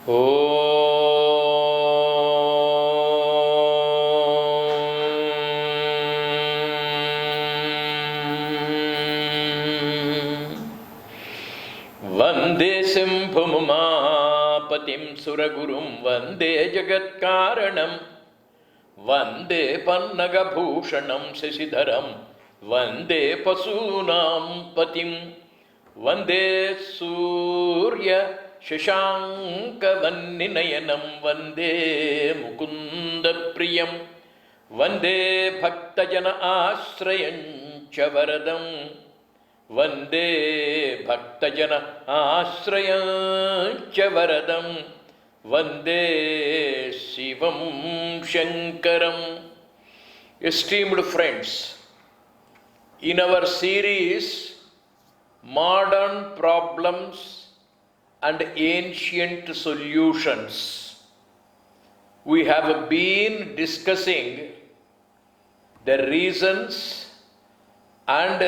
ॐ वन्दे शम्भुमुमापतिं सुरगुरुं वन्दे जगत्कारणं वन्दे पन्नगभूषणं शशिधरं वन्दे पशूनां पतिं वन्दे सूर्य शशाङ्कवह्निनयनं वन्दे मुकुन्दप्रियं वन्दे भक्तजन आश्रयं च वरदं वन्दे भक्तजन आश्रयं च वरदं वन्दे शिवं शङ्करम्. Esteemed friends, in our series Modern Problems and Ancient Solutions, we have been discussing the reasons and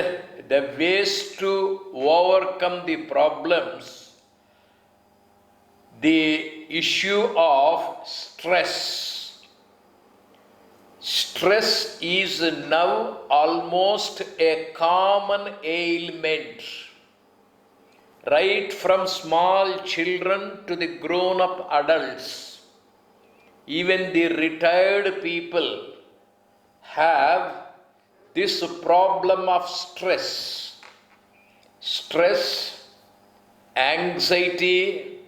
the ways to overcome the problems, the issue of stress. Stress is now almost a common ailment, right from small children to the grown-up adults. Even the retired people have this problem of stress. Stress, anxiety,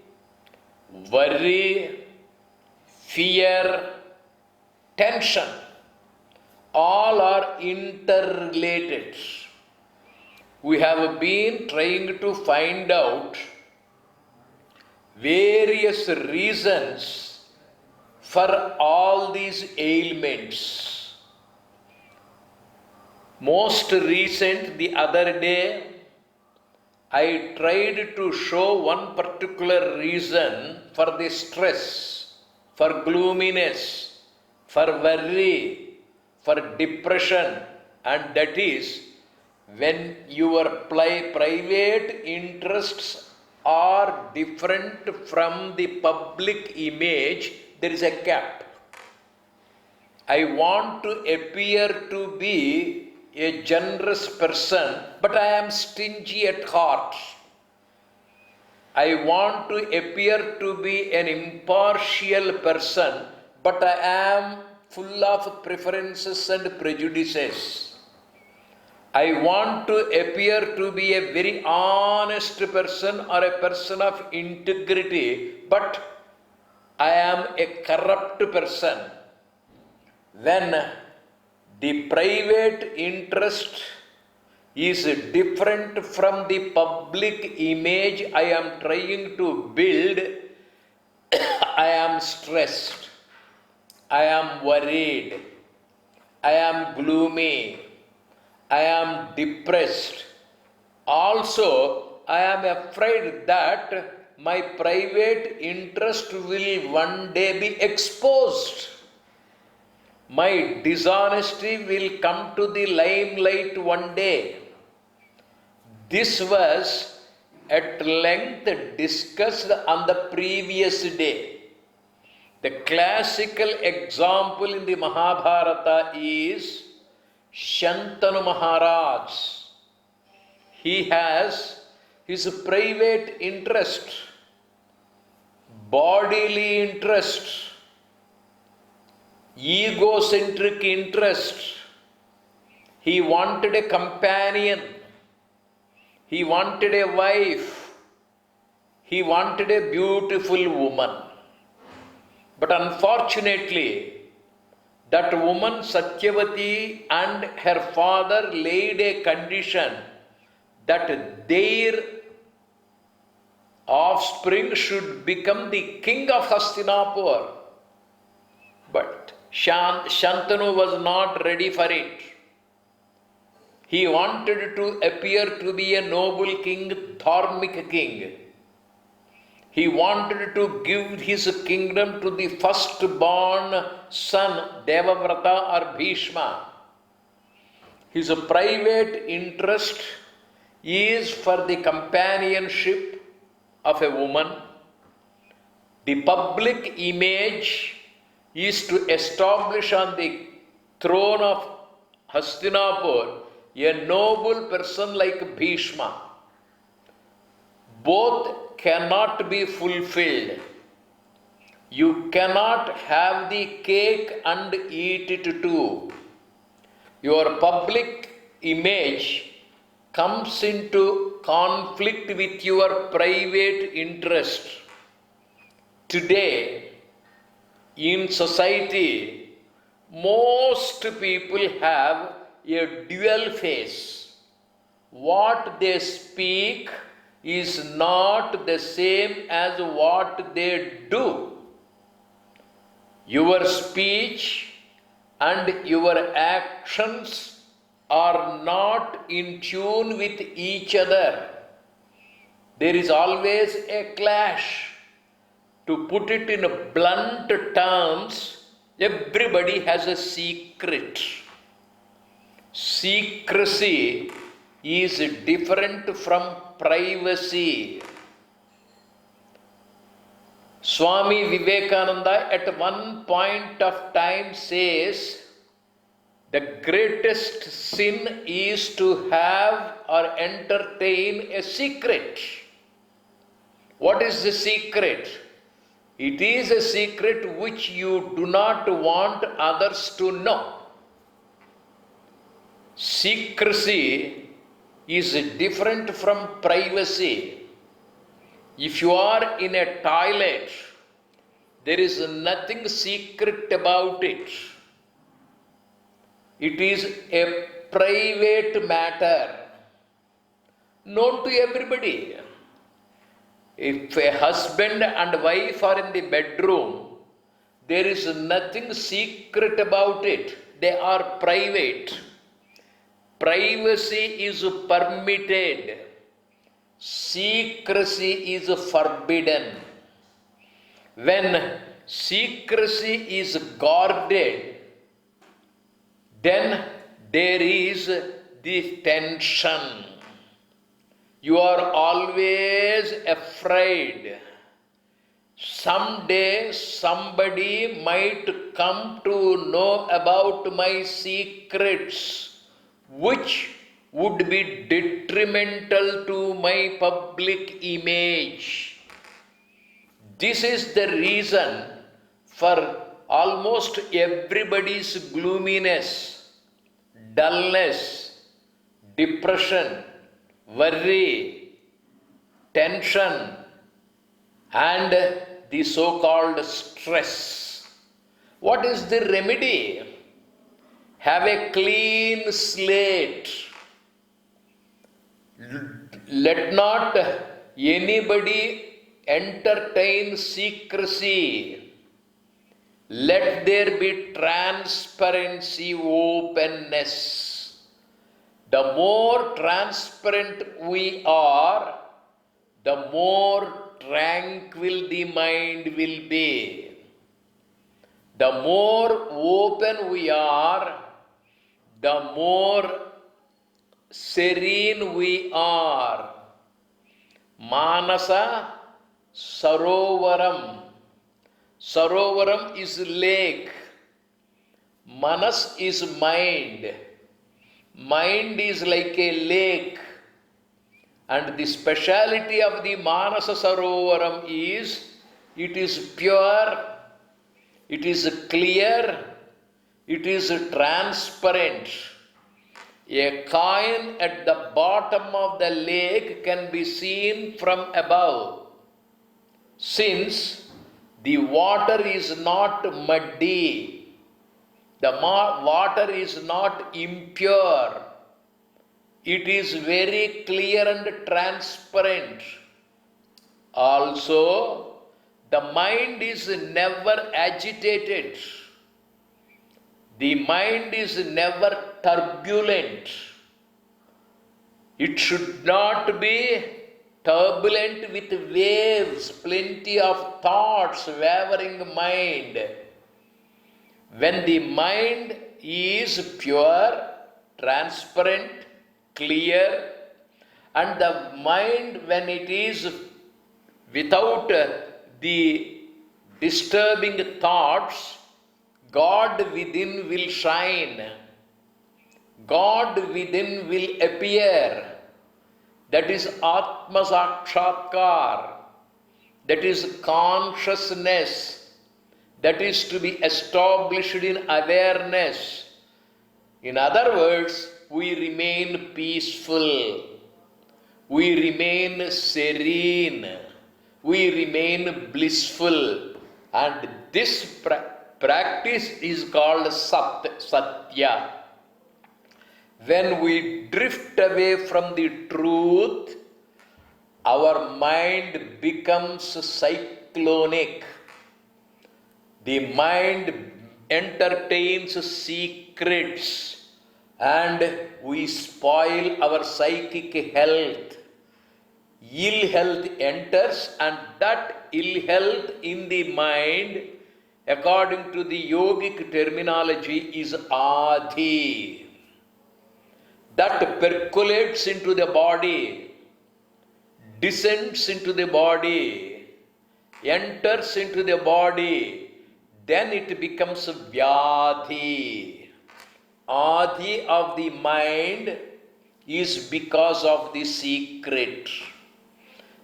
worry, fear, tension, all are interrelated. We have been trying to find out various reasons for all these ailments. Most recent, the other day, I tried to show one particular reason for the stress, for gloominess, for worry, for depression, and that is when your private interests are different from the public image, there is a gap. I want to appear to be a generous person, but I am stingy at heart. I want to appear to be an impartial person, but I am full of preferences and prejudices. I want to appear to be a very honest person or a person of integrity, but I am a corrupt person. When the private interest is different from the public image I am trying to build, I am stressed, I am worried, I am gloomy, I am depressed. Also, I am afraid that my private interest will one day be exposed. My dishonesty will come to the limelight one day. This was at length discussed on the previous day. The classical example in the Mahabharata is Shantanu Maharaj. He has his private interest, bodily interest, egocentric interest. He wanted a companion. He wanted a wife. He wanted a beautiful woman. But unfortunately, that woman Satyavati and her father laid a condition that their offspring should become the king of Hastinapur. But Shantanu was not ready for it. He wanted to appear to be a noble king, dharmic king. He wanted to give his kingdom to the firstborn son, Devavrata or Bhishma. His private interest is for the companionship of a woman. The public image is to establish on the throne of Hastinapur a noble person like Bhishma. Both cannot be fulfilled. You cannot have the cake and eat it too. Your public image comes into conflict with your private interest. Today, in society, most people have a dual face. What they speak is not the same as what they do. Your speech and your actions are not in tune with each other. There is always a clash. To put it in blunt terms, everybody has a secret. Secrecy is different from privacy. Swami Vivekananda at one point of time says, the greatest sin is to have or entertain a secret. What is the secret? It is a secret which you do not want others to know. Secrecy is different from privacy. If you are in a toilet, there is nothing secret about it. It is a private matter, known to everybody. If a husband and wife are in the bedroom, there is nothing secret about it. They are private. Privacy is permitted. Secrecy is forbidden. When secrecy is guarded, then there is the tension. You are always afraid. Someday somebody might come to know about my secrets, which would be detrimental to my public image. This is the reason for almost everybody's gloominess, dullness, depression, worry, tension, and the so-called stress. What is the remedy? Have a clean slate. Let not anybody entertain secrecy. Let there be transparency, openness. The more transparent we are, the more tranquil the mind will be. The more open we are, the more serene we are. Manasa Sarovaram. Sarovaram is lake. Manas is mind. Mind is like a lake. And the speciality of the Manasa Sarovaram is, it is pure, it is clear, it is transparent. A coin at the bottom of the lake can be seen from above. Since the water is not muddy, the water is not impure, it is very clear and transparent. Also, the mind is never agitated. The mind is never turbulent. It should not be turbulent with waves, plenty of thoughts, wavering mind. When the mind is pure, transparent, clear, and the mind when it is without the disturbing thoughts, God within will shine. God within will appear. That is Atma Sakshatkar. That is consciousness. That is to be established in awareness. In other words, we remain peaceful. We remain serene. We remain blissful. And this practice is called Satya. When we drift away from the truth, our mind becomes cyclonic. The mind entertains secrets and we spoil our psychic health. Ill health enters, and that ill health in the mind, according to the yogic terminology, is Adi. That percolates into the body, descends into the body, enters into the body, then it becomes Vyadhi. Adi of the mind is because of the secret.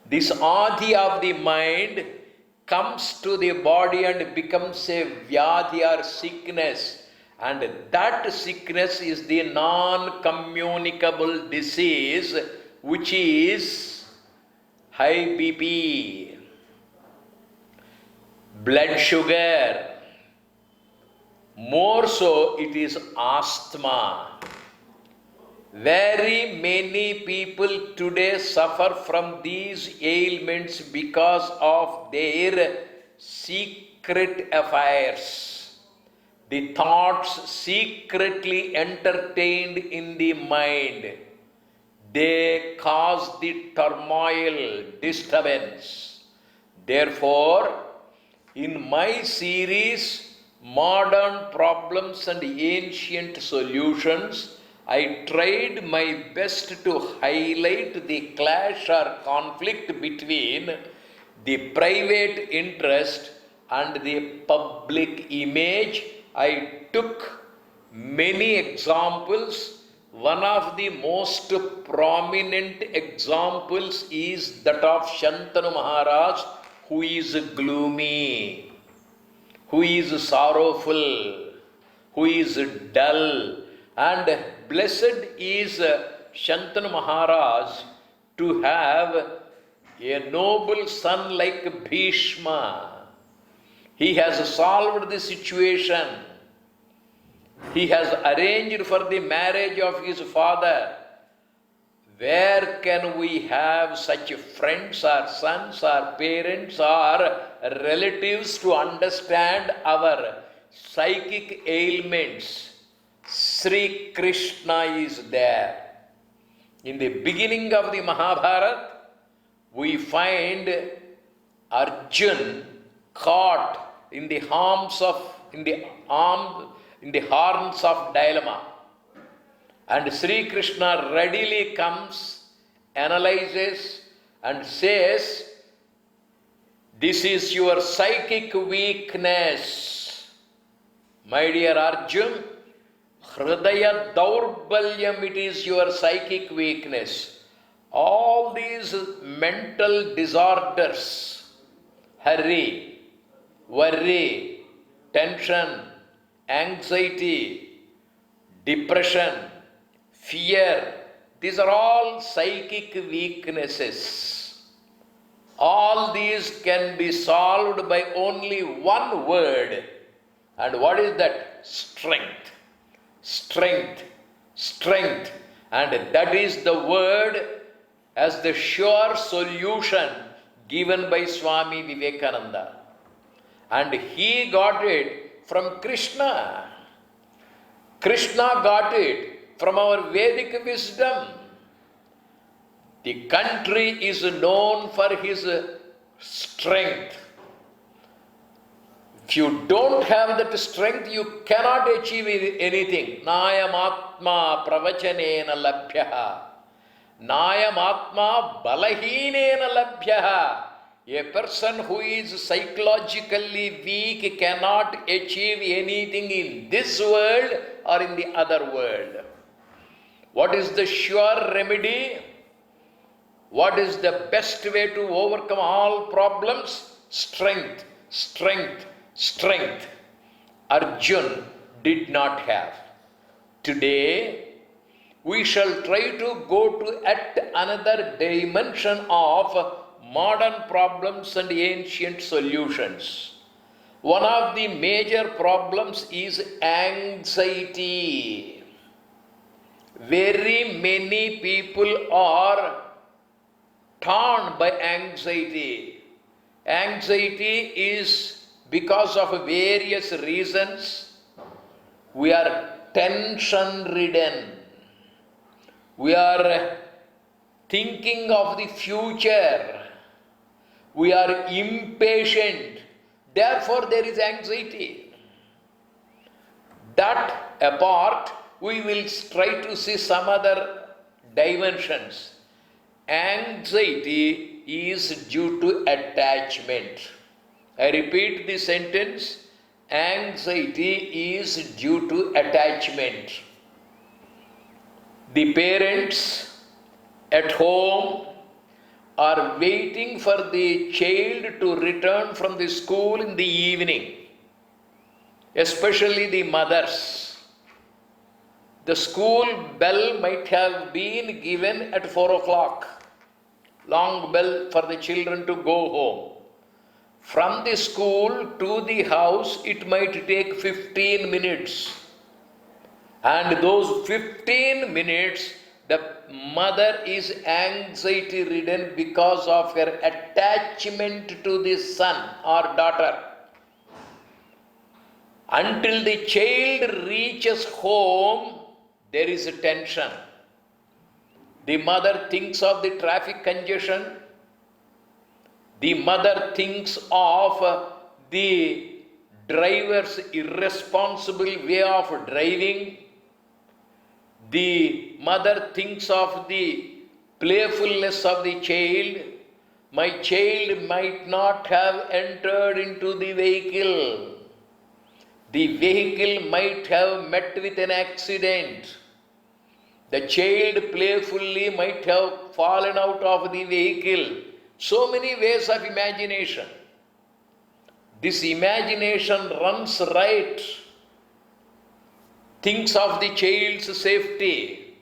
This Adi of the mind comes to the body and becomes a Vyadhi or sickness. And that sickness is the non-communicable disease, which is high BP, blood sugar. More so, it is asthma. Very many people today suffer from these ailments because of their secret affairs. The thoughts secretly entertained in the mind, they cause the turmoil, disturbance. Therefore, in my series, Modern Problems and Ancient Solutions, I tried my best to highlight the clash or conflict between the private interest and the public image. I took many examples. One of the most prominent examples is that of Shantanu Maharaj, who is gloomy, who is sorrowful, who is dull. And blessed is Shantanu Maharaj to have a noble son like Bhishma. He has solved the situation. He has arranged for the marriage of his father. Where can we have such friends or sons or parents or relatives to understand our psychic ailments? Sri Krishna is there. In the beginning of the Mahabharata, we find Arjun caught in the horns of dilemma. And Sri Krishna readily comes, analyzes, and says, this is your psychic weakness. My dear Arjun, Hridaya Daurbalyam, it is your psychic weakness. All these mental disorders, hurry, worry, tension, anxiety, depression, fear, these are all psychic weaknesses. All these can be solved by only one word. And what is that? Strength. Strength. Strength. And that is the word as the sure solution given by Swami Vivekananda. And he got it from Krishna. Krishna got it from our Vedic wisdom. The country is known for his strength. If you don't have that strength, you cannot achieve anything. Nayam atma pravachanena labhyaha. Nayam atma balahinena labhyaha. A person who is psychologically weak cannot achieve anything in this world or in the other world. What is the sure remedy? What is the best way to overcome all problems? Strength, strength, strength. Arjun did not have. Today, we shall try to go to at another dimension of modern problems and ancient solutions. One of the major problems is anxiety. Very many people are torn by anxiety. Anxiety is because of various reasons. We are tension ridden. We are thinking of the future. We are impatient. Therefore, there is anxiety. That apart, we will try to see some other dimensions. Anxiety is due to attachment. I repeat the sentence. Anxiety is due to attachment. The parents at home are waiting for the child to return from the school in the evening, especially the mothers. The school bell might have been given at 4 o'clock, long bell for the children to go home. From the school to the house, it might take 15 minutes. And those 15 minutes, the mother is anxiety ridden because of her attachment to the son or daughter. Until the child reaches home, there is a tension. The mother thinks of the traffic congestion. The mother thinks of the driver's irresponsible way of driving. The mother thinks of the playfulness of the child. My child might not have entered into the vehicle. The vehicle might have met with an accident. The child playfully might have fallen out of the vehicle. So many ways of imagination. This imagination runs right, thinks of the child's safety,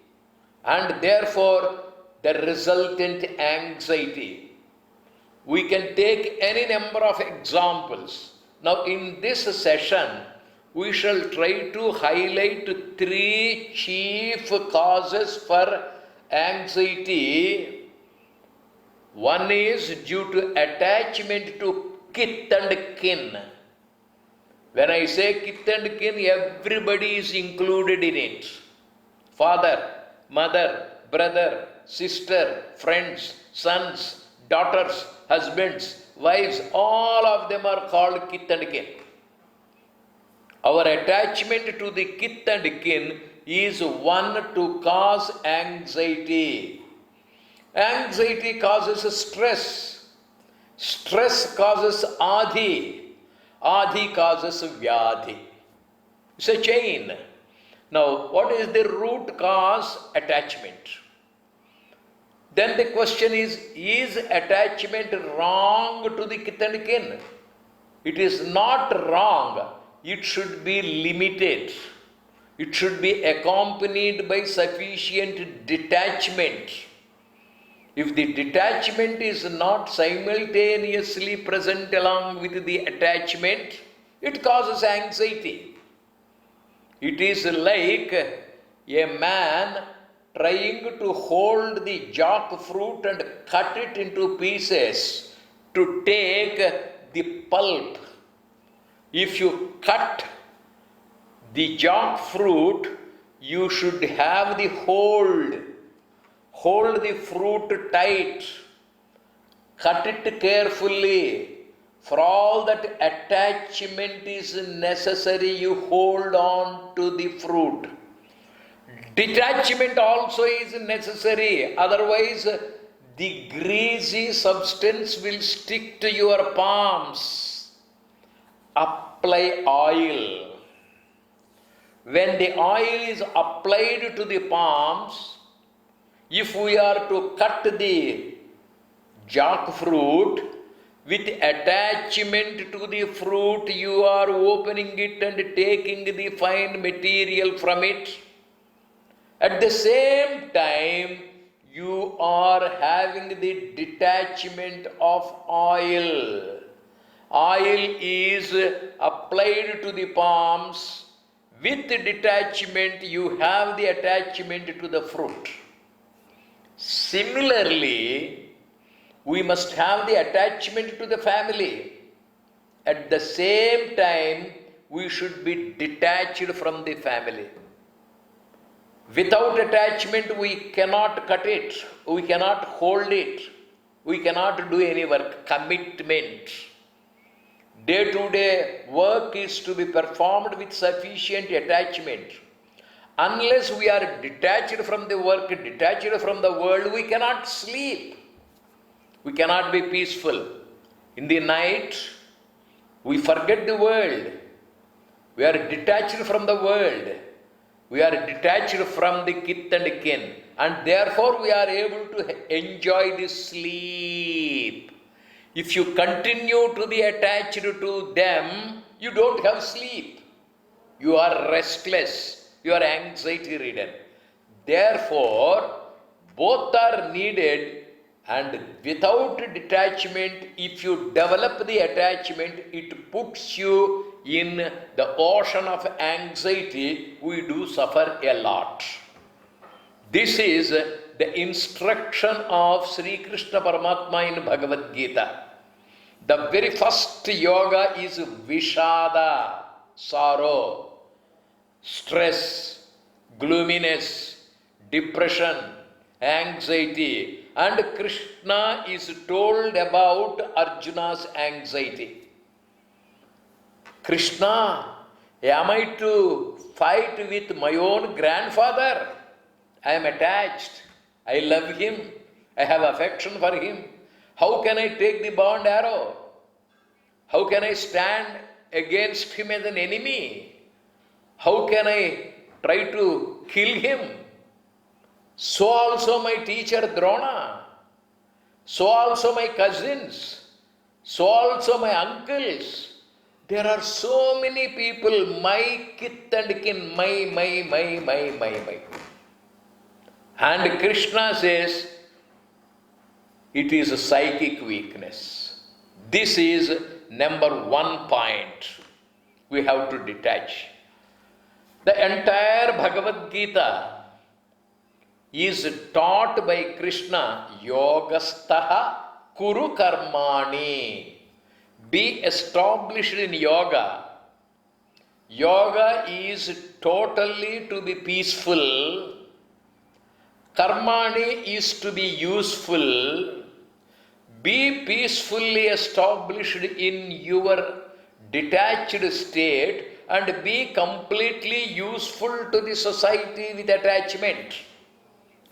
and therefore the resultant anxiety. We can take any number of examples. Now, in this session, we shall try to highlight 3 chief causes for anxiety. One is due to attachment to kith and kin. When I say kith and kin, everybody is included in it. Father, mother, brother, sister, friends, sons, daughters, husbands, wives, all of them are called kith and kin. Our attachment to the kith and kin is one to cause anxiety. Anxiety causes stress. Stress causes adhi. Adhi causes vyadhi. It's a chain. Now, what is the root cause? Attachment. Then the question is attachment wrong to the kith and kin? It is not wrong. It should be limited. It should be accompanied by sufficient detachment. If the detachment is not simultaneously present along with the attachment, it causes anxiety. It is like a man trying to hold the jackfruit and cut it into pieces to take the pulp. If you cut the jackfruit, you should have the hold. Hold the fruit tight. Cut it carefully. For all that attachment is necessary, you hold on to the fruit. Detachment also is necessary. Otherwise, the greasy substance will stick to your palms. Apply oil. When the oil is applied to the palms, if we are to cut the jackfruit, with attachment to the fruit, you are opening it and taking the fine material from it. At the same time, you are having the detachment of oil. Oil is applied to the palms. With detachment, you have the attachment to the fruit. Similarly, we must have the attachment to the family. At the same time, we should be detached from the family. Without attachment, we cannot cut it, we cannot hold it, we cannot do any work. Commitment. Day to day work is to be performed with sufficient attachment. Unless we are detached from the work, detached from the world, we cannot sleep. We cannot be peaceful. In the night, we forget the world. We are detached from the world. We are detached from the kith and kin. And therefore, we are able to enjoy the sleep. If you continue to be attached to them, you don't have sleep. You are restless. You are anxiety ridden. Therefore, both are needed. And without detachment, if you develop the attachment, it puts you in the ocean of anxiety. We do suffer a lot. This is the instruction of Sri Krishna Paramatma in Bhagavad Gita. The very first yoga is Vishada, sorrow, stress, gloominess, depression, anxiety. And Krishna is told about Arjuna's anxiety. Krishna, am I to fight with my own grandfather? I am attached. I love him. I have affection for him. How can I take the bow and arrow? How can I stand against him as an enemy? How can I try to kill him? So also my teacher Drona, so also my cousins, so also my uncles. There are so many people, my kith and kin, my. And Krishna says, it is a psychic weakness. This is number one point. We have to detach. The entire Bhagavad Gita is taught by Krishna, Yogastaha Kuru Karmani. Be established in yoga. Yoga is totally to be peaceful. Karmani is to be useful. Be peacefully established in your detached state and be completely useful to the society with attachment.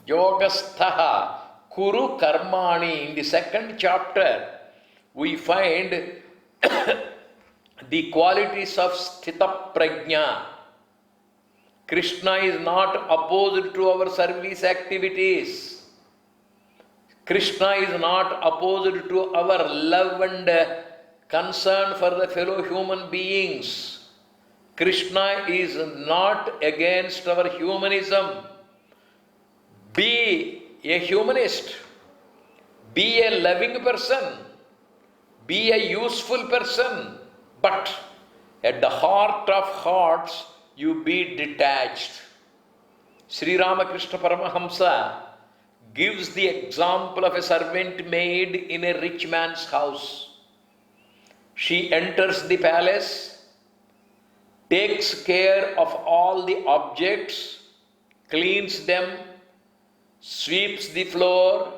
Yogastaha Kuru Karmani. In the second chapter, we find the qualities of Sthita Prajna. Krishna is not opposed to our service activities. Krishna is not opposed to our love and concern for the fellow human beings. Krishna is not against our humanism. Be a humanist, be a loving person, be a useful person, but at the heart of hearts, you be detached. Sri Ramakrishna Paramahamsa gives the example of a servant maid in a rich man's house. She enters the palace, takes care of all the objects, cleans them, sweeps the floor,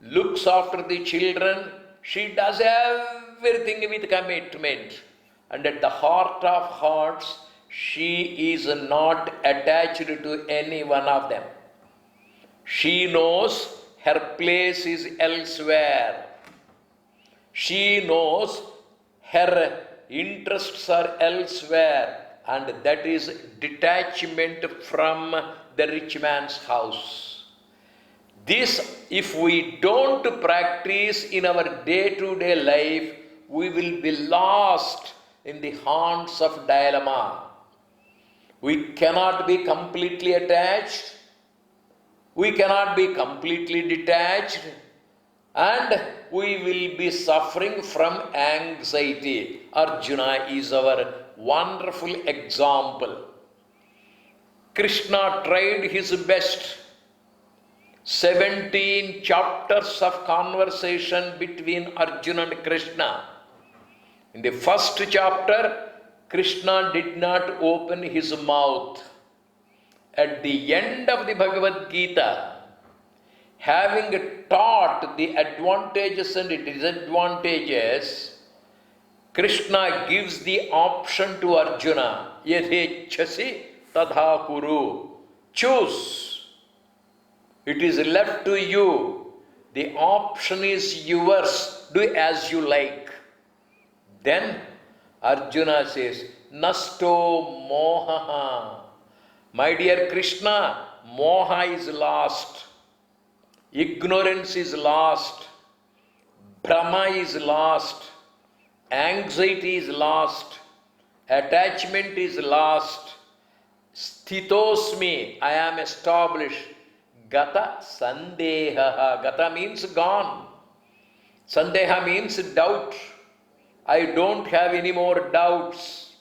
looks after the children. She does everything with commitment. And at the heart of hearts, she is not attached to any one of them. She knows her place is elsewhere. She knows her interests are elsewhere, and that is detachment from the rich man's house. This, if we don't practice in our day to day life, we will be lost in the haunts of dilemma. We cannot be completely attached, we cannot be completely detached, and we will be suffering from anxiety. Arjuna is our wonderful example. Krishna tried his best. 17 chapters of conversation between Arjuna and Krishna. In the first chapter, Krishna did not open his mouth. At the end of the Bhagavad Gita, having taught the advantages and disadvantages, Krishna gives the option to Arjuna, yadhechasi tadha kuru. Choose. It is left to you. The option is yours. Do as you like. Then Arjuna says, Nasto mohaha. My dear Krishna, moha is lost. Ignorance is lost. Brahma is lost. Anxiety is lost. Attachment is lost. Sthitosmi, I am established. Gata sandeha. Gata means gone. Sandeha means doubt. I don't have any more doubts.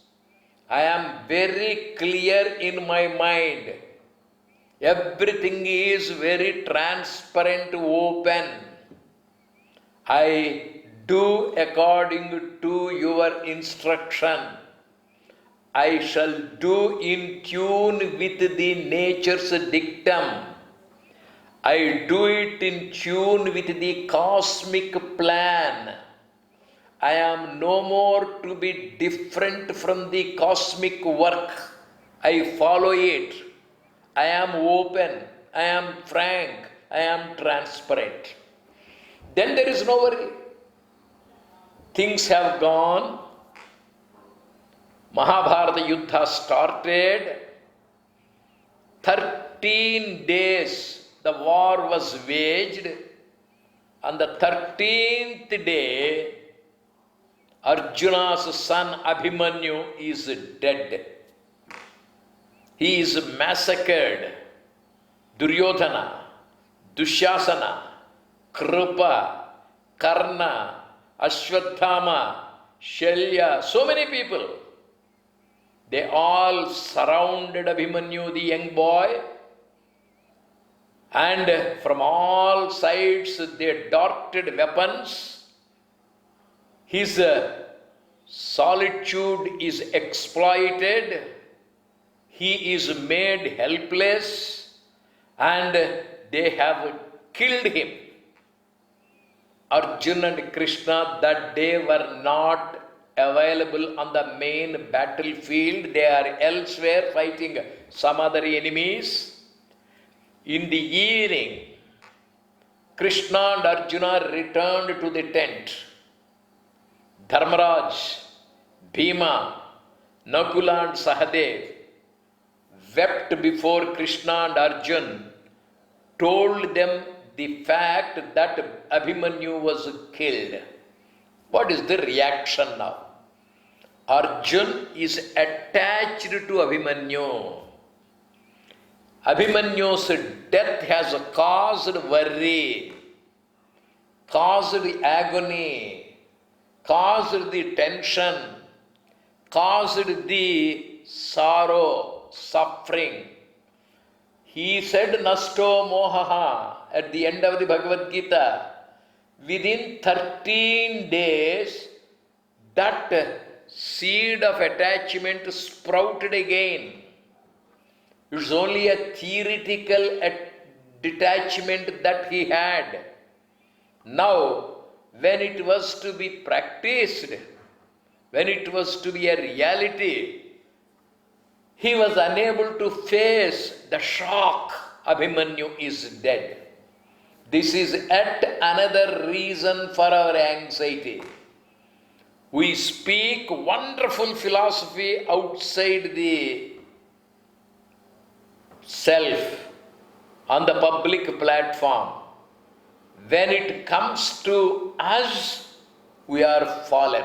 I am very clear in my mind. Everything is very transparent, open. I do according to your instruction. I shall do in tune with the nature's dictum. I do it in tune with the cosmic plan. I am no more to be different from the cosmic work. I follow it. I am open. I am frank. I am transparent. Then there is no worry. Things have gone. Mahabharata Yuddha started. 13 days the war was waged. On the 13th day, Arjuna's son Abhimanyu is dead. He is massacred. Duryodhana, Dushasana, Kripa, Karna, Ashwadhama, Shalya, so many people. They all surrounded Abhimanyu, the young boy, and from all sides they darted weapons. His solitude is exploited. He is made helpless, and they have killed him. Arjuna and Krishna that day were not available on the main battlefield. They are elsewhere fighting some other enemies. In the evening, Krishna and Arjuna returned to the tent. Dharmaraj, Bhima, Nakula and Sahadev wept before Krishna and Arjuna, told them the fact that Abhimanyu was killed. What is the reaction now? Arjuna is attached to Abhimanyu. Abhimanyu's death has caused worry, caused agony, caused the tension, caused the sorrow, suffering. He said, Nasto mohaha, at the end of the Bhagavad Gita. Within 13 days, that seed of attachment sprouted again. It's only a theoretical detachment that he had. Now, when it was to be practiced, when it was to be a reality, he was unable to face the shock. Abhimanyu is dead. This is yet another reason for our anxiety. We speak wonderful philosophy outside the self on the public platform. When it comes to us, we are fallen.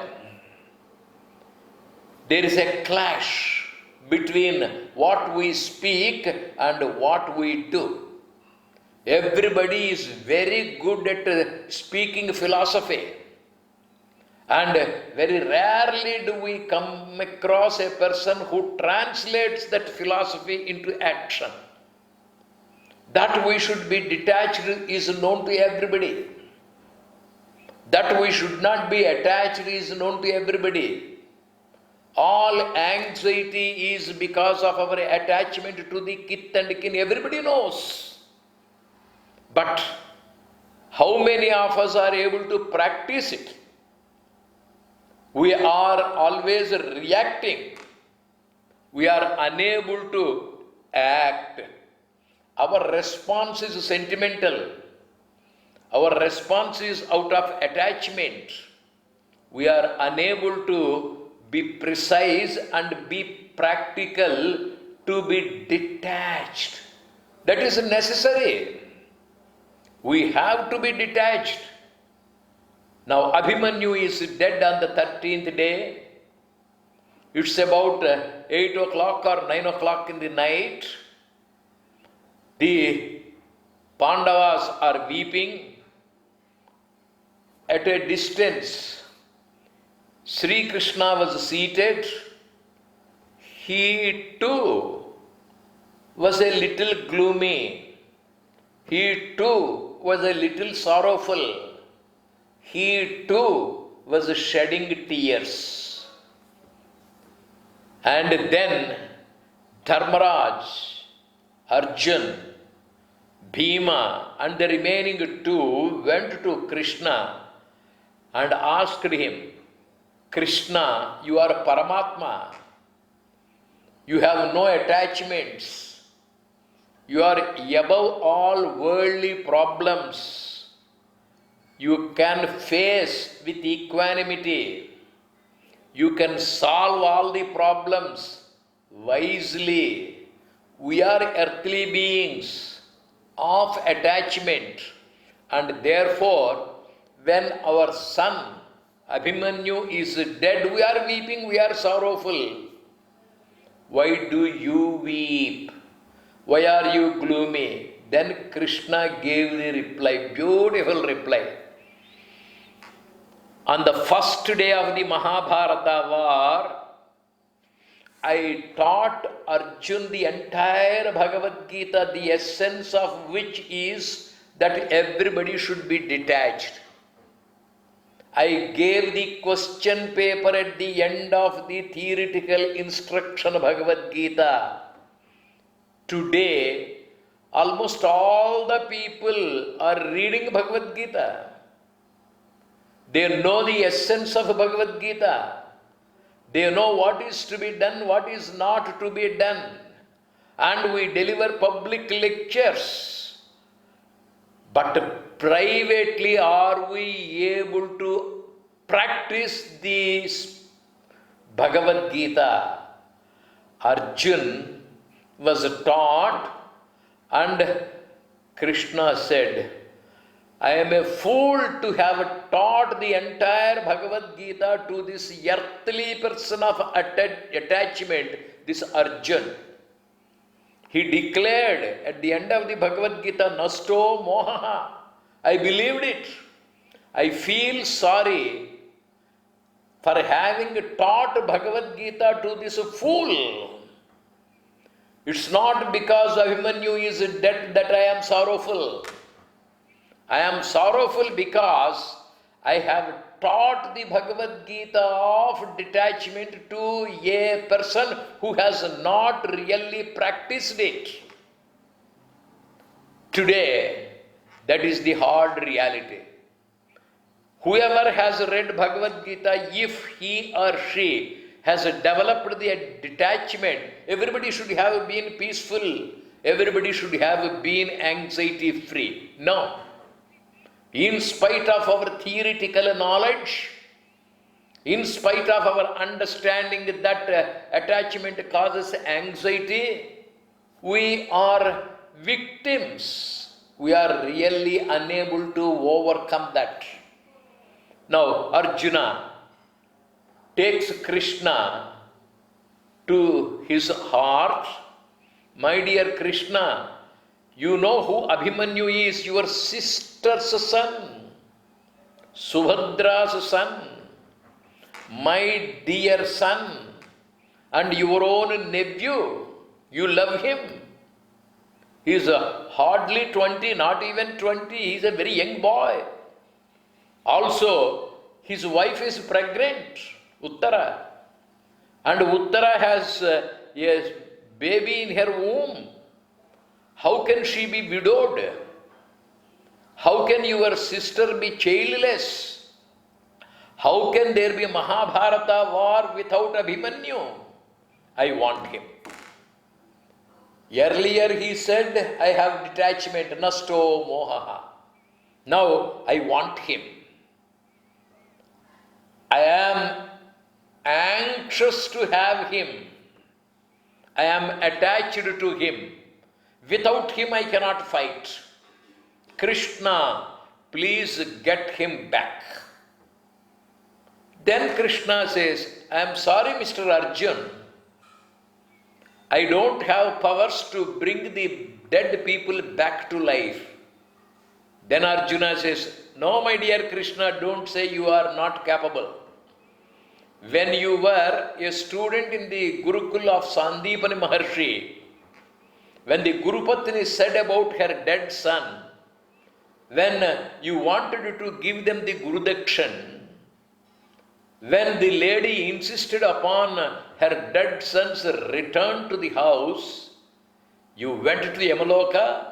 There is a clash between what we speak and what we do. Everybody is very good at speaking philosophy. And very rarely do we come across a person who translates that philosophy into action. That we should be detached is known to everybody. That we should not be attached is known to everybody. All anxiety is because of our attachment to the kith and kin. Everybody knows. But how many of us are able to practice it? We are always reacting. We are unable to act. Our response is sentimental. Our response is out of attachment. We are unable to be precise and be practical, to be detached. That is necessary. We have to be detached. Now, Abhimanyu is dead on the 13th day. It's about 8 o'clock or 9 o'clock in the night. The Pandavas are weeping. At a distance, Sri Krishna was seated. He too was a little gloomy. He too was a little sorrowful. He too was shedding tears. And then Dharmaraj, Arjun, Bhima and the remaining two went to Krishna and asked him, Krishna, you are Paramatma. You have no attachments. You are above all worldly problems. You can face with equanimity. You can solve all the problems wisely. We are earthly beings of attachment, and therefore, when our son Abhimanyu is dead, we are weeping, we are sorrowful. Why do you weep? Why are you gloomy? Then Krishna gave the reply, beautiful reply. On the first day of the Mahabharata war, I taught Arjun the entire Bhagavad Gita, the essence of which is that everybody should be detached. I gave the question paper at the end of the theoretical instruction Bhagavad Gita. Today, almost all the people are reading Bhagavad Gita. They know the essence of Bhagavad Gita. They know what is to be done, what is not to be done. And we deliver public lectures. But privately, are we able to practice this Bhagavad Gita? Arjun was taught, and Krishna said, I am a fool to have taught the entire Bhagavad Gita to this earthly person of attachment, this Arjun. He declared at the end of the Bhagavad Gita, Nasto Mohaha. I believed it. I feel sorry for having taught Bhagavad Gita to this fool. It's not because Abhimanyu is dead that I am sorrowful. I am sorrowful because I have taught the Bhagavad Gita of detachment to a person who has not really practiced it. Today, that is the hard reality. Whoever has read Bhagavad Gita, if he or she has developed the detachment, everybody should have been peaceful. Everybody should have been anxiety free. No. In spite of our theoretical knowledge, in spite of our understanding that attachment causes anxiety, we are victims. We are really unable to overcome that. Now, Arjuna takes Krishna to his heart. My dear Krishna, you know who Abhimanyu is, your sister's son, Subhadra's son, my dear son, and your own nephew. You love him. He is hardly 20, not even 20. He is a very young boy. Also, his wife is pregnant, Uttara. And Uttara has a baby in her womb. How can she be widowed? How can your sister be childless? How can there be Mahabharata war without Abhimanyu? I want him. Earlier he said, I have detachment, nasto mohaha. Now I want him. I am anxious to have him. I am attached to him. Without him I cannot fight. Krishna, please get him back. Then Krishna says, I am sorry, Mr. Arjun. I don't have powers to bring the dead people back to life. Then Arjuna says, no, my dear Krishna, don't say you are not capable. When you were a student in the Gurukul of Sandipani Maharshi, when the Guru Patni said about her dead son, when you wanted to give them the Guru Dakshan, when the lady insisted upon her dead son's return to the house, you went to Yamaloka,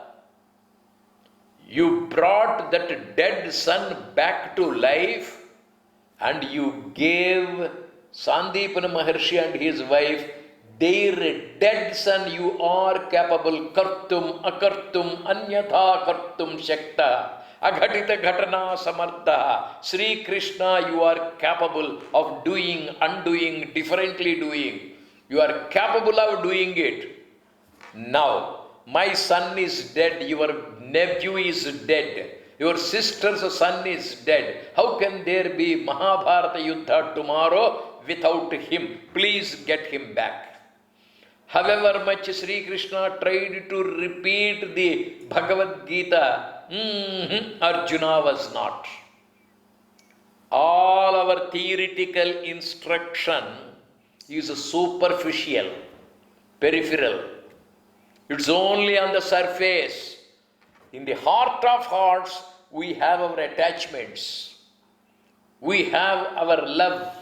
you brought that dead son back to life, and you gave Sandipana Maharshi and his wife their dead son. You are capable kartum, akartum, anyatha kartum shakta, aghatita ghatana samartha. Sri Krishna, you are capable of doing, undoing, differently doing. You are capable of doing it. Now, my son is dead, your nephew is dead. Your sister's son is dead. How can there be Mahabharata Yuddha tomorrow without him? Please get him back. However much Sri Krishna tried to repeat the Bhagavad Gita, Arjuna was not. All our theoretical instruction is superficial, peripheral. It's only on the surface. In the heart of hearts, we have our attachments. We have our love.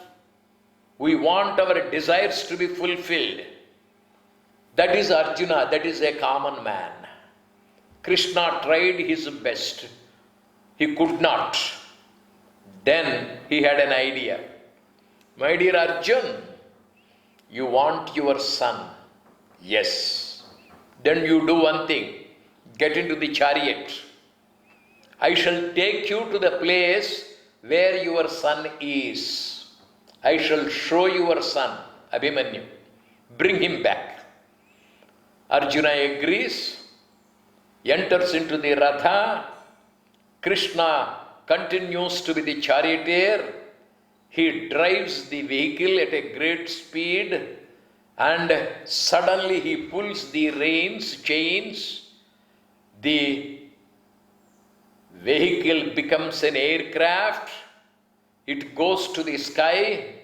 We want our desires to be fulfilled. That is Arjuna, that is a common man. Krishna tried his best. He could not. Then he had an idea. My dear Arjun, you want your son? Yes. Then you do one thing. Get into the chariot. I shall take you to the place where your son is. I shall show your son, Abhimanyu. Bring him back. Arjuna agrees, enters into the Ratha. Krishna continues to be the charioteer. He drives the vehicle at a great speed, and suddenly he pulls the reins, chains. The vehicle becomes an aircraft. It goes to the sky.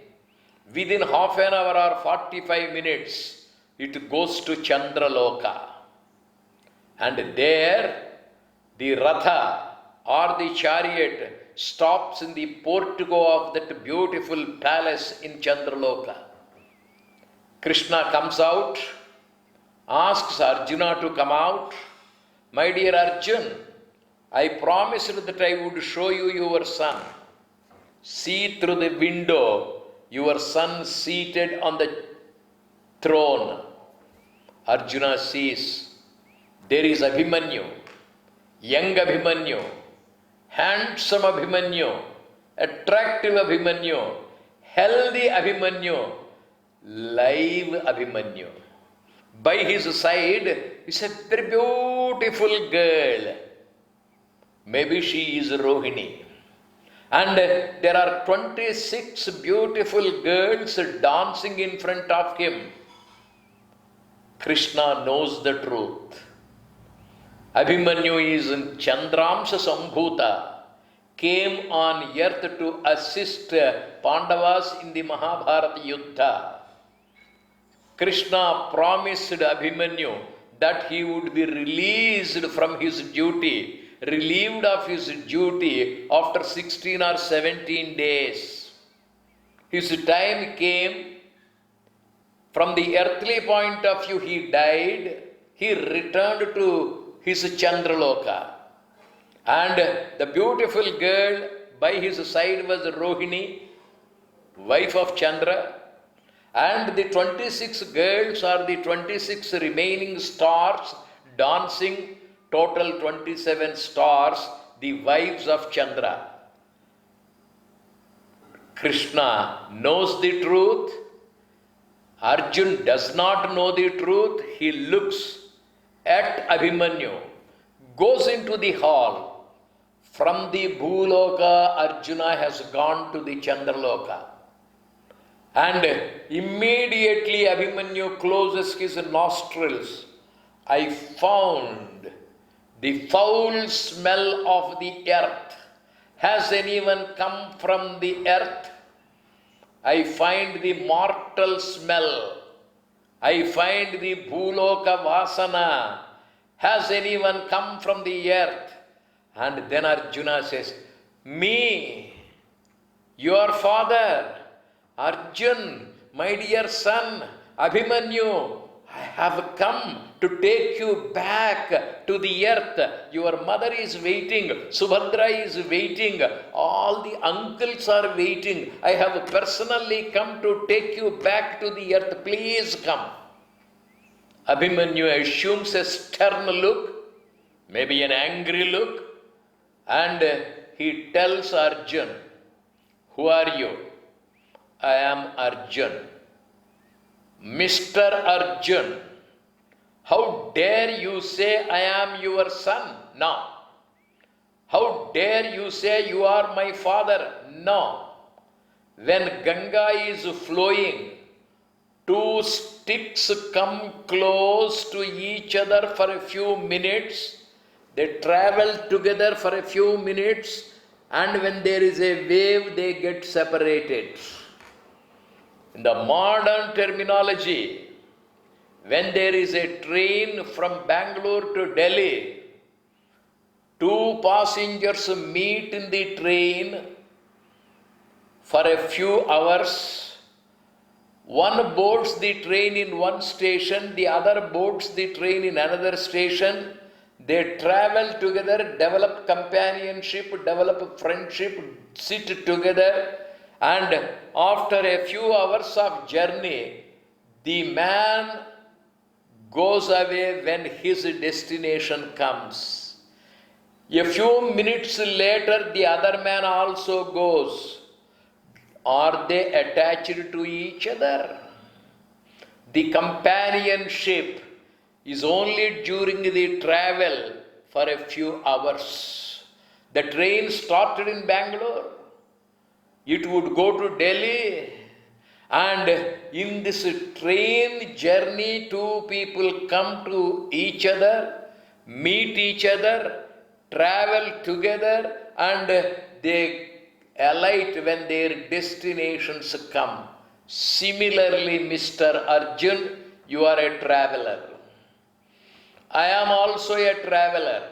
Within half an hour or 45 minutes, it goes to Chandraloka. And there, the Ratha or the chariot stops in the portico of that beautiful palace in Chandraloka. Krishna comes out, asks Arjuna to come out. My dear Arjun, I promised that I would show you your son. See through the window your son seated on the throne. Arjuna sees there is Abhimanyu, young Abhimanyu, handsome Abhimanyu, attractive Abhimanyu, healthy Abhimanyu, live Abhimanyu. By his side is a very beautiful girl. Maybe she is Rohini. And there are 26 beautiful girls dancing in front of him. Krishna knows the truth. Abhimanyu is Chandramsa Sambhuta, came on earth to assist Pandavas in the Mahabharata Yuddha. Krishna promised Abhimanyu that he would be released from his duty, relieved of his duty after 16 or 17 days. His time came. From the earthly point of view, he died. He returned to his Chandraloka. And the beautiful girl by his side was Rohini, wife of Chandra. And the 26 girls are the 26 remaining stars dancing, total 27 stars, the wives of Chandra. Krishna knows the truth. Arjun does not know the truth. He looks at Abhimanyu, goes into the hall. From the Bhuloka, Arjuna has gone to the Chandraloka. And immediately Abhimanyu closes his nostrils. I found the foul smell of the earth. Has anyone come from the earth? I find the mortal smell. I find the Bhuloka Vasana. Has anyone come from the earth? And then Arjuna says, me, your father, Arjun, my dear son, Abhimanyu, I have come to take you back to the earth. Your mother is waiting. Subhadra is waiting. All the uncles are waiting. I have personally come to take you back to the earth. Please come. Abhimanyu assumes a stern look, maybe an angry look, and he tells Arjun, who are you? I am Arjun. Mr. Arjun, how dare you say I am your son? No. How dare you say you are my father? No. When Ganga is flowing, two sticks come close to each other for a few minutes. They travel together for a few minutes, and when there is a wave, they get separated. In the modern terminology, when there is a train from Bangalore to Delhi, two passengers meet in the train for a few hours. One boards the train in one station, the other boards the train in another station. They travel together, develop companionship, develop friendship, sit together, and after a few hours of journey, the man goes away when his destination comes. A few minutes later, the other man also goes. Are they attached to each other? The companionship is only during the travel for a few hours. The train started in Bangalore. It would go to Delhi, and in this train journey, two people come to each other, meet each other, travel together, and they alight when their destinations come. Similarly, Mr. Arjun, you are a traveler. I am also a traveler.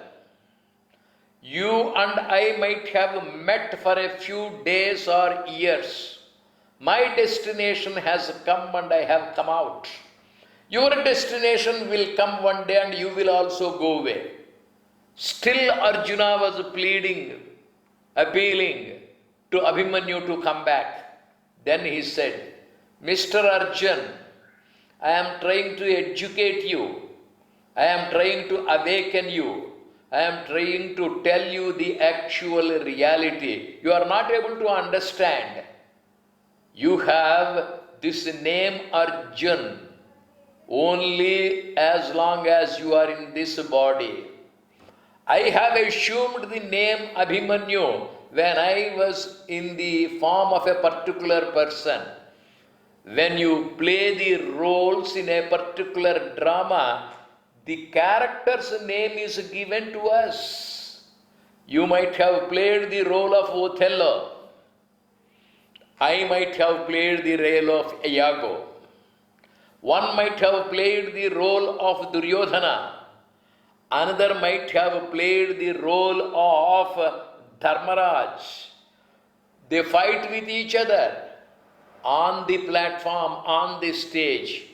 You and I might have met for a few days or years. My destination has come and I have come out. Your destination will come one day and you will also go away. Still Arjuna was pleading, appealing to Abhimanyu to come back. Then he said, Mr. Arjun, I am trying to educate you. I am trying to awaken you. I am trying to tell you the actual reality. You are not able to understand. You have this name Arjun only as long as you are in this body. I have assumed the name Abhimanyu when I was in the form of a particular person. When you play the roles in a particular drama, the character's name is given to us. You might have played the role of Othello. I might have played the role of Iago. One might have played the role of Duryodhana. Another might have played the role of Dharmaraj. They fight with each other on the platform, on the stage.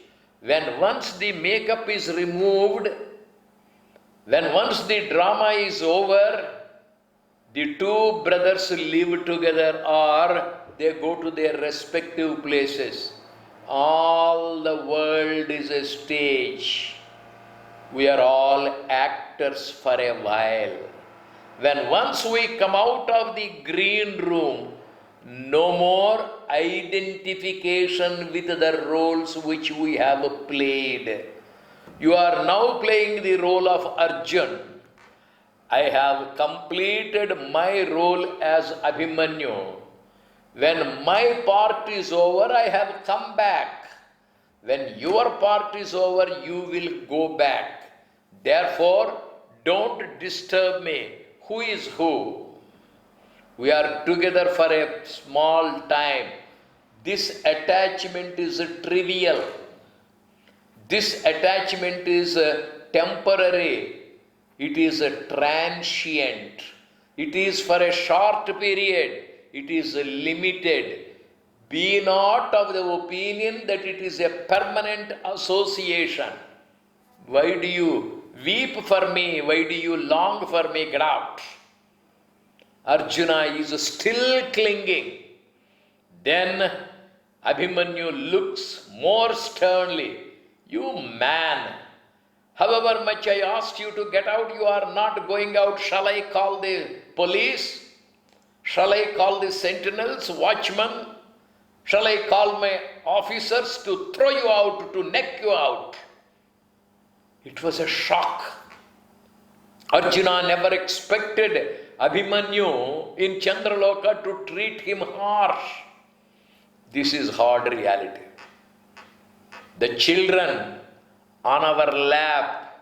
When once the makeup is removed, when once the drama is over, the two brothers live together or they go to their respective places. All the world is a stage. We are all actors for a while. When once we come out of the green room, no more identification with the roles which we have played. You are now playing the role of Arjun. I have completed my role as Abhimanyu. When my part is over, I have come back. When your part is over, you will go back. Therefore, don't disturb me. Who is who? We are together for a small time. This attachment is trivial. This attachment is temporary. It is transient. It is for a short period. It is limited. Be not of the opinion that it is a permanent association. Why do you weep for me? Why do you long for me? Get out. Arjuna is still clinging. Then Abhimanyu looks more sternly. You man, however much I asked you to get out, you are not going out. Shall I call the police? Shall I call the sentinels, watchmen? Shall I call my officers to throw you out, to neck you out? It was a shock. Arjuna never expected Abhimanyu in Chandraloka to treat him harsh. This is hard reality. The children on our lap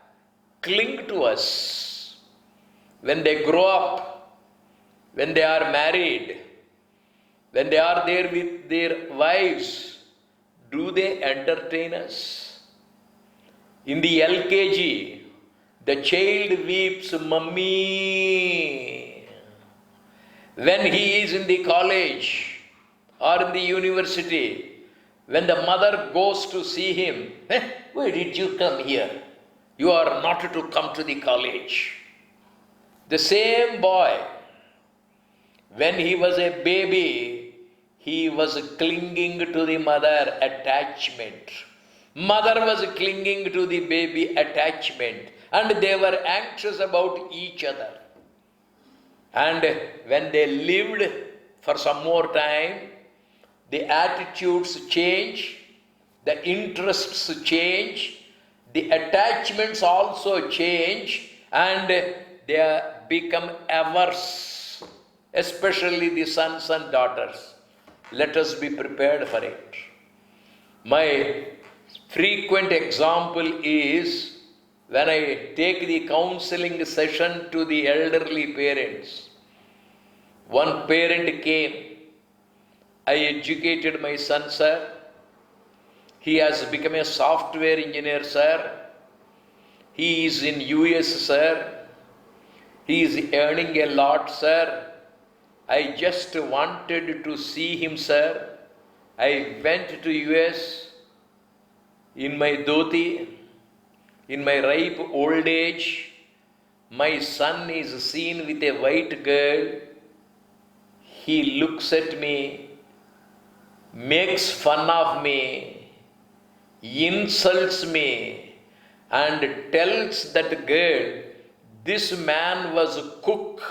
cling to us. When they grow up, when they are married, when they are there with their wives, do they entertain us? In the LKG, the child weeps, Mummy. When he is in the college or in the university, when the mother goes to see him, why did you come here? You are not to come to the college. The same boy, when he was a baby, he was clinging to the mother, attachment. Mother was clinging to the baby, attachment. And they were anxious about each other. And when they lived for some more time, the attitudes change, the interests change, the attachments also change, and they become averse, especially the sons and daughters. Let us be prepared for it. My frequent example is when I take the counseling session to the elderly parents. One parent came. I educated my son, sir. He has become a software engineer, sir. He is in US, sir. He is earning a lot, sir. I just wanted to see him, sir. I went to US in my dhoti, in my ripe old age. My son is seen with a white girl. He looks at me, makes fun of me, insults me, and tells that girl, This man was a cook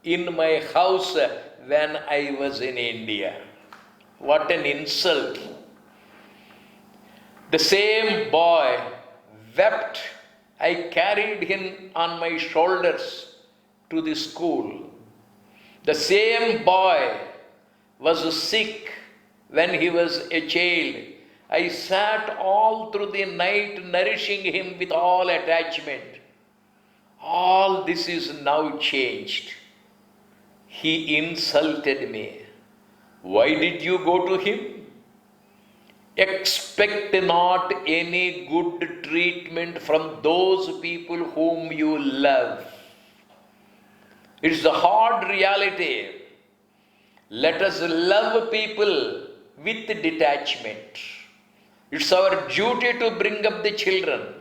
in my house when I was in India. What an insult. The same boy wept. I carried him on my shoulders to the school. The same boy was sick when he was a child. I sat all through the night nourishing him with all attachment. All this is now changed. He insulted me. Why did you go to him? Expect not any good treatment from those people whom you love. It's the hard reality. Let us love people with detachment. It's our duty to bring up the children.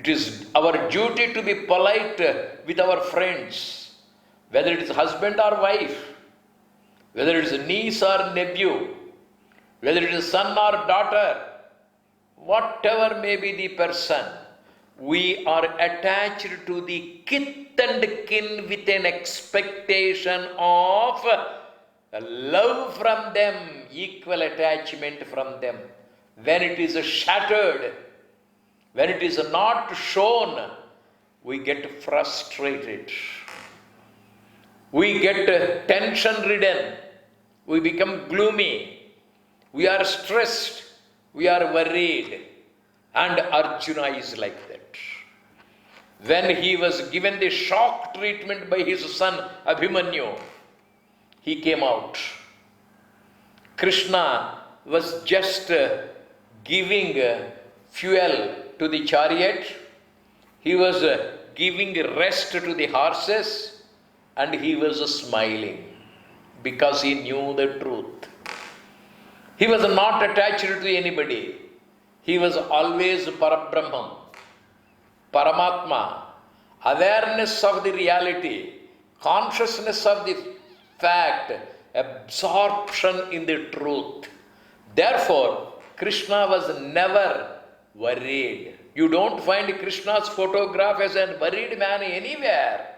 It is our duty to be polite with our friends, whether it is husband or wife, whether it is niece or nephew, whether it is son or daughter, whatever may be the person, we are attached to the kith and kin with an expectation of love from them, equal attachment from them. When it is shattered, when it is not shown, we get frustrated. We get tension ridden. We become gloomy. We are stressed. We are worried. And Arjuna is like that. When he was given the shock treatment by his son Abhimanyu, he came out. Krishna was just giving fuel to the chariot. He was giving rest to the horses, and he was smiling because he knew the truth. He was not attached to anybody. He was always Parabrahman, Paramatma, awareness of the reality, consciousness of the fact, absorption in the truth. Therefore, Krishna was never worried. You don't find Krishna's photograph as a worried man anywhere.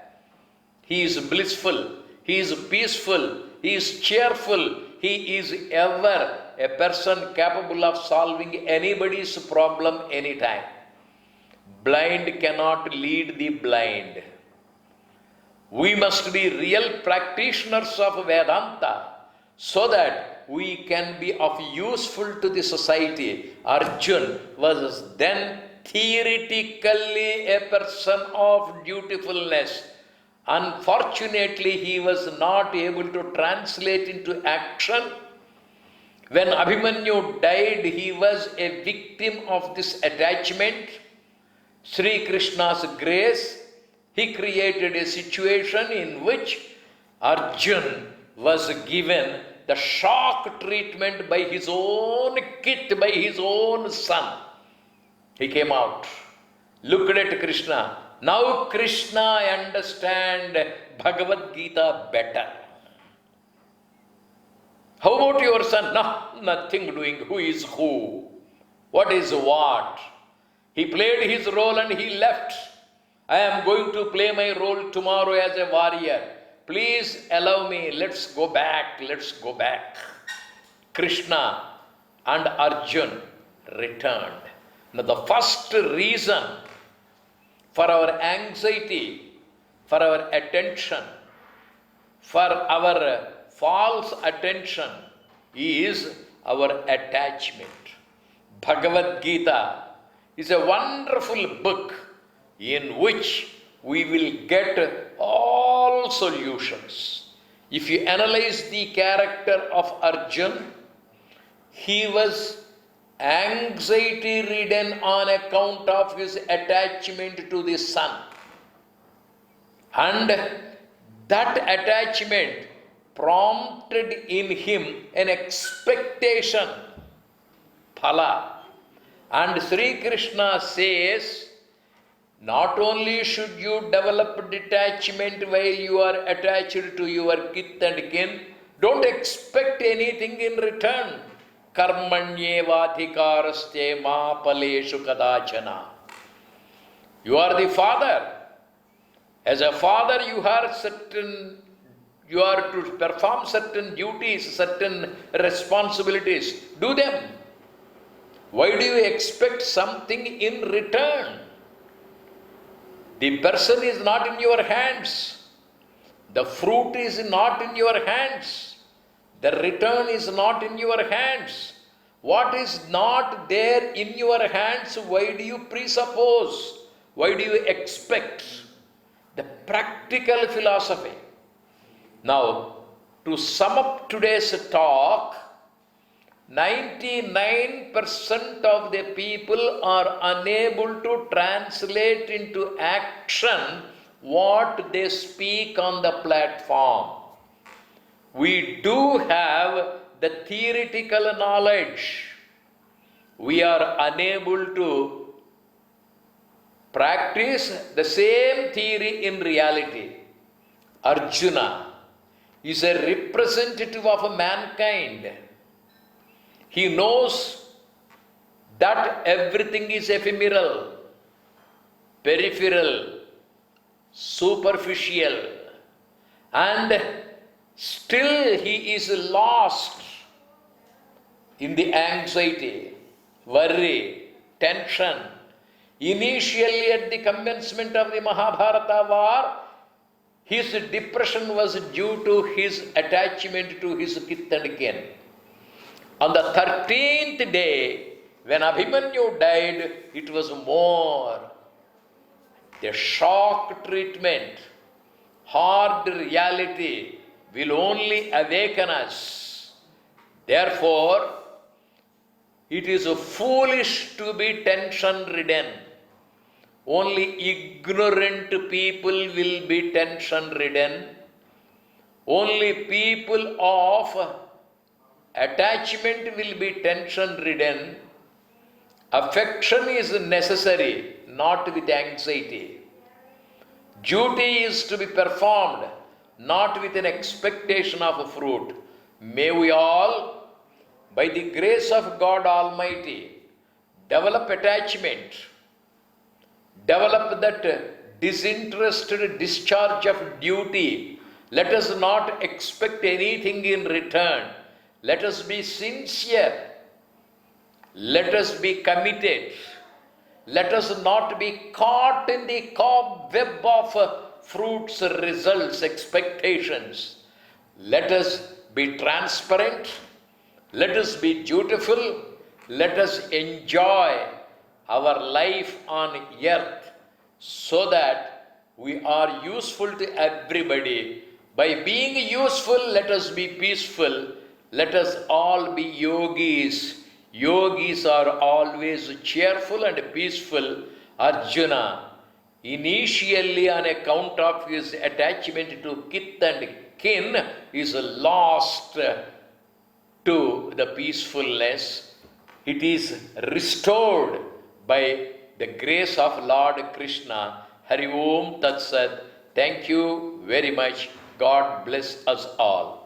He is blissful, he is peaceful, he is cheerful, he is ever a person capable of solving anybody's problem anytime. Blind cannot lead the blind. We must be real practitioners of Vedanta so that we can be of useful to the society. Arjuna was then theoretically a person of dutifulness. Unfortunately, he was not able to translate into action. When Abhimanyu died, he was a victim of this attachment. Sri Krishna's grace, he created a situation in which Arjuna was given the shock treatment by his own kith, by his own son. He came out, looked at Krishna. Now Krishna, I understand Bhagavad Gita better. How about your son? No, nothing doing. Who is who? What is what? He played his role and he left. I am going to play my role tomorrow as a warrior. Please allow me. Let's go back. Let's go back. Krishna and Arjuna returned. Now the first reason for our anxiety, for our attention, for our false attention is our attachment. Bhagavad Gita is a wonderful book in which we will get all solutions. If you analyze the character of Arjuna, he was anxiety ridden on account of his attachment to the son. And that attachment prompted in him an expectation, phala. And Sri Krishna says, not only should you develop detachment while you are attached to your kith and kin, don't expect anything in return. Karmanyevadhikaraste ma paleshu kadachana. You are the father. As a father, you are to perform certain duties, certain responsibilities. Do them. Why do you expect something in return? The person is not in your hands. The fruit is not in your hands. The return is not in your hands. What is not there in your hands, why do you presuppose? Why do you expect? The practical philosophy. Now, to sum up today's talk, 99% of the people are unable to translate into action what they speak on the platform. We do have the theoretical knowledge. We are unable to practice the same theory in reality. Arjuna is a representative of mankind. He knows that everything is ephemeral, peripheral, superficial, and still he is lost in the anxiety, worry, tension. Initially, at the commencement of the Mahabharata war, his depression was due to his attachment to his kith and kin. On the 13th day, when Abhimanyu died, it was more. The shock treatment, hard reality will only awaken us. Therefore, it is foolish to be tension-ridden. Only ignorant people will be tension-ridden. Only people of attachment will be tension-ridden. Affection is necessary, not with anxiety. Duty is to be performed, not with an expectation of a fruit. May we all, by the grace of God Almighty, develop attachment, develop that disinterested discharge of duty. Let us not expect anything in return. Let us be sincere. Let us be committed. Let us not be caught in the cobweb of fruits, results, expectations. Let us be transparent. Let us be dutiful. Let us enjoy our life on earth so that we are useful to everybody. By being useful, let us be peaceful. Let us all be yogis. Yogis are always cheerful and peaceful. Arjuna, initially on account of his attachment to kith and kin, is lost to the peacefulness. It is restored by the grace of Lord Krishna. Hari Om Tat Sat. Thank you very much. God bless us all.